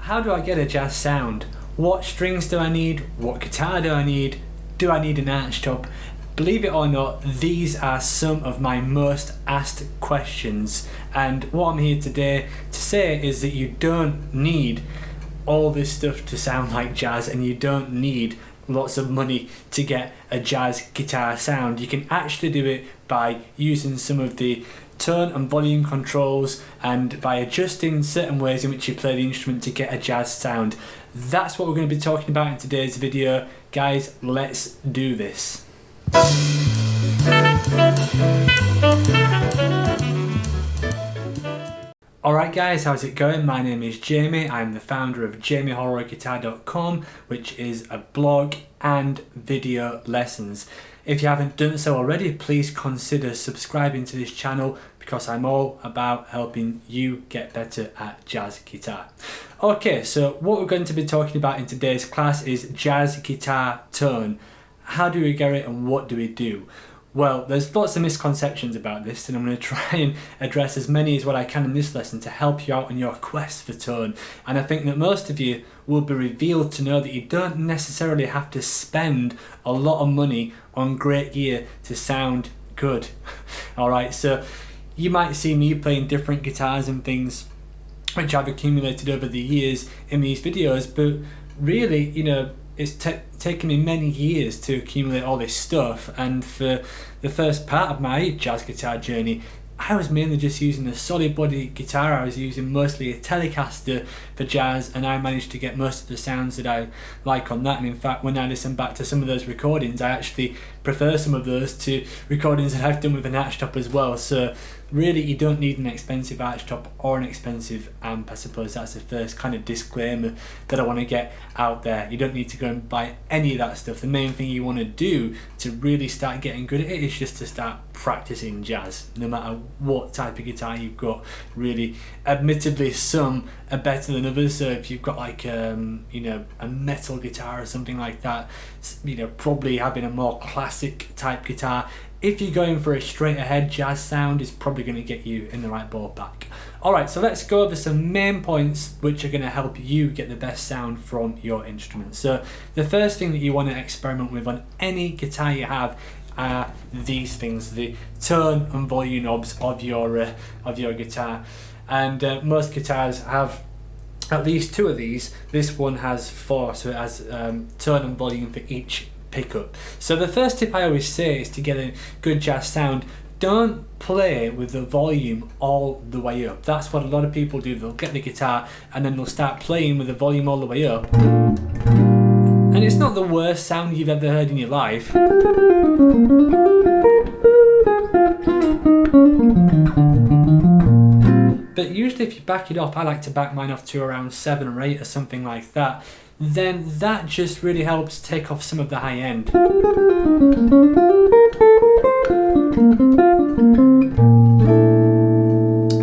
how do I get a jazz sound? What strings do I need? What guitar do I need? Do I need an arch top? Believe it or not, these are some of my most asked questions, and what I'm here today to say is that you don't need all this stuff to sound like jazz, and you don't need lots of money to get a jazz guitar sound. You can actually do it by using some of the tone and volume controls and by adjusting certain ways in which you play the instrument to get a jazz sound. That's what we're going to be talking about in today's video. Guys, let's do this. Alright guys, how's it going? My name is Jamie. I'm the founder of jamiehorrorguitar.com, which is a blog and video lessons. If you haven't done so already, please consider subscribing to this channel because I'm all about helping you get better at jazz guitar. Okay, so what we're going to be talking about in today's class is jazz guitar tone. How do we get it and what do we do? Well, there's lots of misconceptions about this, and I'm going to try and address as many as what I can in this lesson to help you out on your quest for tone. And I think that most of you will be revealed to know that you don't necessarily have to spend a lot of money on great gear to sound good. Alright, so you might see me playing different guitars and things which I've accumulated over the years in these videos, but really, you know, it's taken me many years to accumulate all this stuff, and for the first part of my jazz guitar journey I was mainly just using a solid body guitar. I was using mostly a Telecaster for jazz, and I managed to get most of the sounds that I like on that. And in fact, when I listen back to some of those recordings, I actually prefer some of those to recordings that I've done with an arch top as well. So really, you don't need an expensive arch top or an expensive amp. I suppose that's the first kind of disclaimer that I want to get out there. You don't need to go and buy any of that stuff. The main thing you want to do to really start getting good at it is just to start practicing jazz, no matter what type of guitar you've got. Really, admittedly, some are better than others. So if you've got like you know, a metal guitar or something like that, you know, probably having a more classic type guitar, if you're going for a straight ahead jazz sound, is probably going to get you in the right ballpark. Alright, so let's go over some main points which are going to help you get the best sound from your instrument. So the first thing that you want to experiment with on any guitar you have are these things, the tone and volume knobs of your guitar. And most guitars have at least two of these. This one has four, so it has tone and volume for each pickup. So the first tip I always say is to get a good jazz sound, don't play with the volume all the way up. That's what a lot of people do. They'll get the guitar and then they'll start playing with the volume all the way up, and it's not the worst sound you've ever heard in your life. But usually if you back it off, I like to back mine off to around 7 or 8 or something like that, then that just really helps take off some of the high end.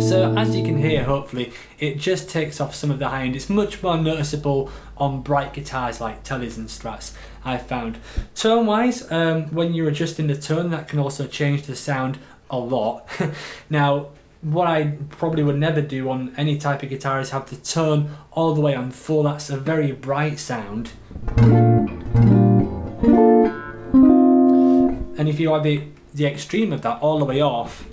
So as you can hear, hopefully, it just takes off some of the high end. It's much more noticeable on bright guitars like Tellies and Strats, I've found. Tone wise, when you're adjusting the tone, that can also change the sound a lot. Now, what I probably would never do on any type of guitar is have the tone all the way on full. That's a very bright sound. And if you have the extreme of that all the way off,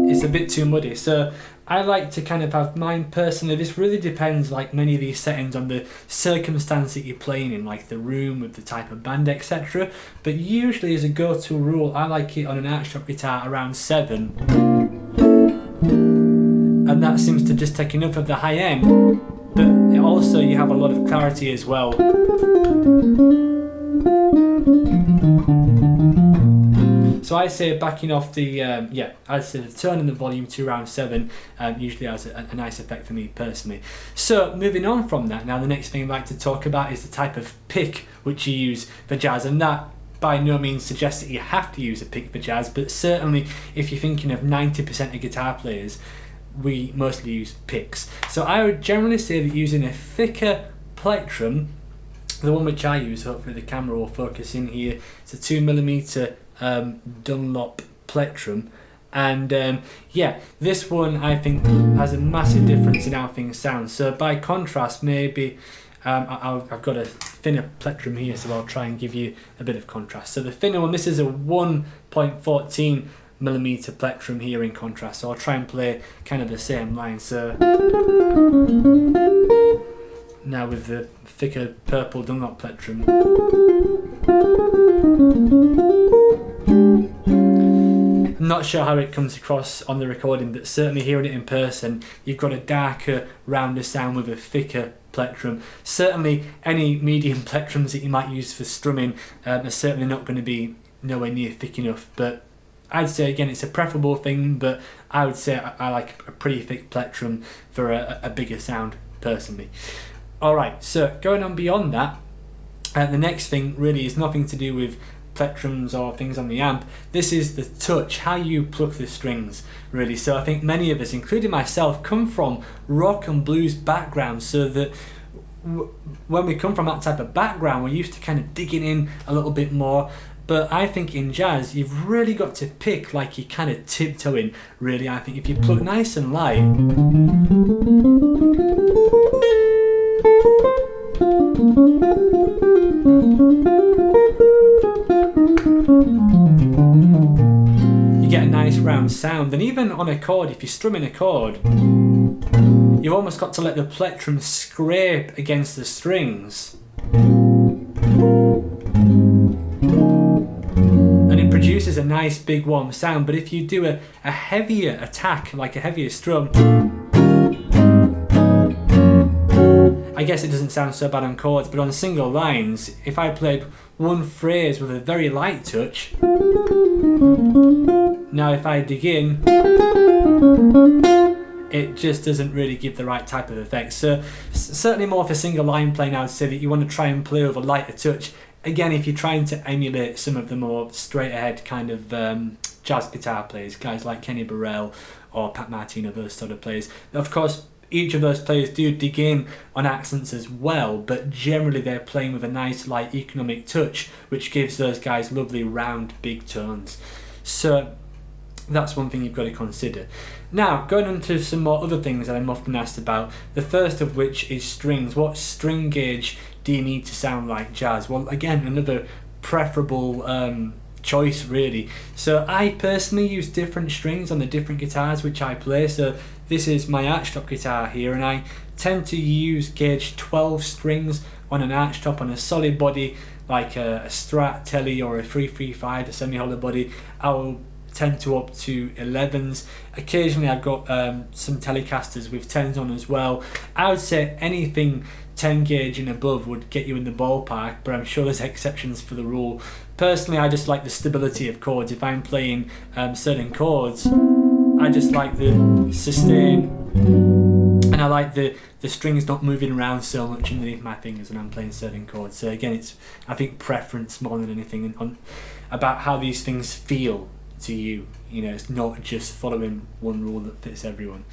it's a bit too muddy. So I like to kind of have mine personally. This really depends, like many of these settings, on the circumstance that you're playing in, like the room, with the type of band, etc. But usually, as a go-to rule, I like it on an arch top guitar around 7, and that seems to just take enough of the high end, but also you have a lot of clarity as well. So I say backing off the, I'd say the tone and the volume to around 7 usually has a nice effect for me personally. So moving on from that, now the next thing I'd like to talk about is the type of pick which you use for jazz, and that by no means suggests that you have to use a pick for jazz, but certainly if you're thinking of 90% of guitar players, we mostly use picks. So I would generally say that using a thicker plectrum, the one which I use, hopefully the camera will focus in here, it's a 2mm Dunlop plectrum. And yeah, this one I think has a massive difference in how things sound. So by contrast, maybe I've got a thinner plectrum here, so I'll try and give you a bit of contrast. So the thinner one, this is a 1.14 millimeter plectrum here in contrast, so I'll try and play kind of the same line. So now with the thicker purple Dunlop plectrum. I'm not sure how it comes across on the recording, but certainly hearing it in person, you've got a darker, rounder sound with a thicker plectrum. Certainly any medium plectrums that you might use for strumming are certainly not going to be nowhere near thick enough, but I'd say again it's a preferable thing, but I would say I like a pretty thick plectrum for a bigger sound personally. Alright, so going on beyond that, the next thing really is nothing to do with plectrums or things on the amp. This is the touch, how you pluck the strings really. So I think many of us, including myself, come from rock and blues backgrounds, so that when we come from that type of background, we're used to kind of digging in a little bit more. But I think in jazz, you've really got to pick like you're kind of tiptoeing, really. I think if you pluck nice and light, you get a nice round sound. And even on a chord, if you're strumming a chord, you've almost got to let the plectrum scrape against the strings, and it produces a nice big warm sound. But if you do a heavier attack, like a heavier strum, I guess it doesn't sound so bad on chords, but on single lines, if I played one phrase with a very light touch, now if I dig in, it just doesn't really give the right type of effect. So certainly more for single line playing, I would say that you want to try and play with a lighter touch. Again, if you're trying to emulate some of the more straight ahead kind of jazz guitar players, guys like Kenny Burrell or Pat Martino, those sort of players. Of course, each of those players do dig in on accents as well, but generally they're playing with a nice light economic touch, which gives those guys lovely round big tones. So that's one thing you've got to consider. Now, going on to some more other things that I'm often asked about, the first of which is strings. What string gauge do you need to sound like jazz? Well, again, another preferable choice really. So I personally use different strings on the different guitars which I play. So this is my archtop guitar here, and I tend to use gauge 12 strings on an archtop on a solid body like a Strat Tele or a 335, a semi-hollow body. I'll tend to up to 11s. Occasionally I've got some Telecasters with 10s on as well. I would say anything 10 gauge and above would get you in the ballpark, but I'm sure there's exceptions for the rule. Personally, I just like the stability of chords. If I'm playing certain chords, I just like the sustain, and I like the strings not moving around so much underneath my fingers when I'm playing certain chords. So again, it's, I think, preference more than anything on about how these things feel to you. You know, it's not just following one rule that fits everyone.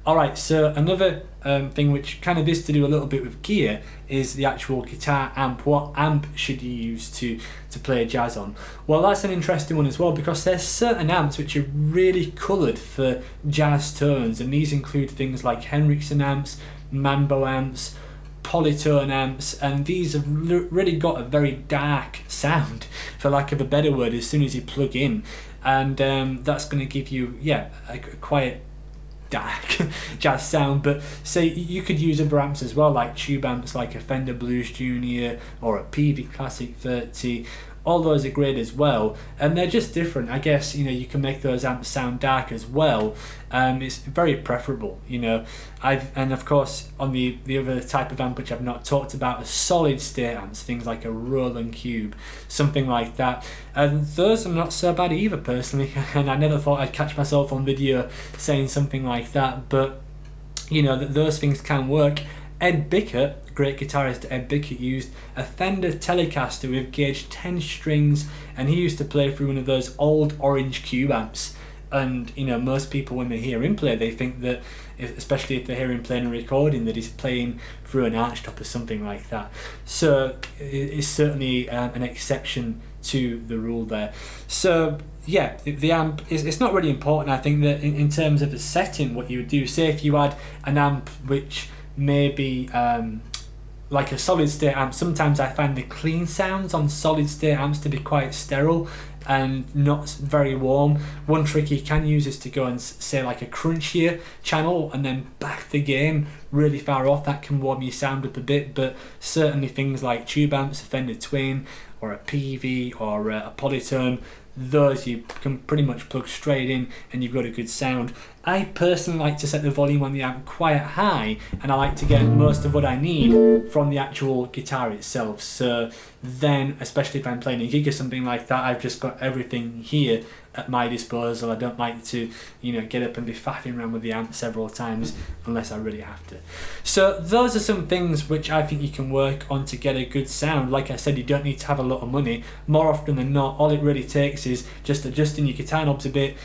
Alright, so another thing which kind of is to do a little bit with gear is the actual guitar amp. What amp should you use to play jazz on? Well, that's an interesting one as well, because there's certain amps which are really coloured for jazz tones, and these include things like Henriksen amps, Mambo amps, Polytone amps, and these have really got a very dark sound, for lack of a better word, as soon as you plug in, and that's going to give you, yeah, a quiet dark jazz sound. But say you could use other amps as well, like tube amps like a Fender Blues Junior or a PV Classic 30. All those are great as well, and they're just different. I guess, you know, you can make those amps sound dark as well. It's very preferable, you know. And of course, on the other type of amp which I've not talked about are solid state amps, things like a Roland Cube, something like that. And those are not so bad either, personally. And I never thought I'd catch myself on video saying something like that, but you know, those things can work. Ed Bickett, great guitarist Ed Bickett, used a Fender Telecaster with gauge 10 strings, and he used to play through one of those old orange cube amps. And you know, most people when they hear him play, they think that, especially if they hear him playing a recording, that he's playing through an archtop or something like that. So it's certainly an exception to the rule there. So yeah, the amp it's not really important. I think that in terms of the setting, what you would do, say if you had an amp which maybe like a solid state amp, sometimes I find the clean sounds on solid state amps to be quite sterile and not very warm. One trick you can use is to go and say like a crunchier channel and then back the gain really far off. That can warm your sound up a bit, but certainly things like tube amps, a Fender Twin or a PV or a Polytone, those you can pretty much plug straight in and you've got a good sound. I personally like to set the volume on the amp quite high, and I like to get most of what I need from the actual guitar itself. So then, especially if I'm playing a gig or something like that, I've just got everything here at my disposal. I don't like to, you know, get up and be faffing around with the amp several times unless I really have to. So those are some things which I think you can work on to get a good sound. Like I said, you don't need to have a lot of money. More often than not, all it really takes is just adjusting your guitar knobs a bit,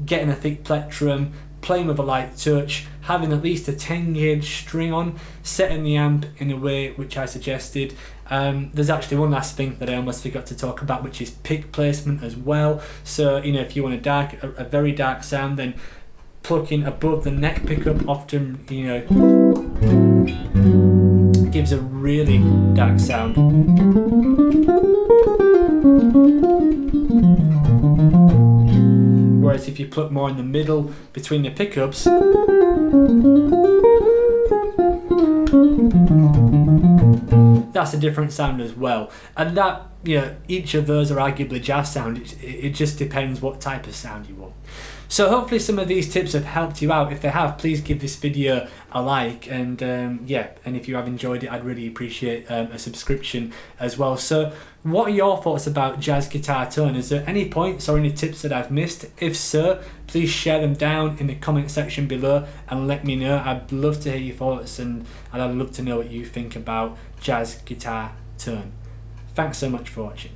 getting a thick plectrum, playing with a light touch, having at least a 10 gauge string on, setting the amp in a way which I suggested. There's actually one last thing that I almost forgot to talk about, which is pick placement as well. So, you know, if you want a very dark sound, then plucking above the neck pickup often, you know, gives a really dark sound. Whereas if you pluck more in the middle between the pickups, that's a different sound as well. And that, you know, each of those are arguably jazz sound. It just depends what type of sound you want. So hopefully some of these tips have helped you out. If they have, please give this video a like, and yeah, and if you have enjoyed it, I'd really appreciate a subscription as well. So what are your thoughts about jazz guitar tone? Is there any points or any tips that I've missed? If so, please share them down in the comment section below and let me know. I'd love to hear your thoughts, and I'd love to know what you think about jazz guitar tone. Thanks so much for watching.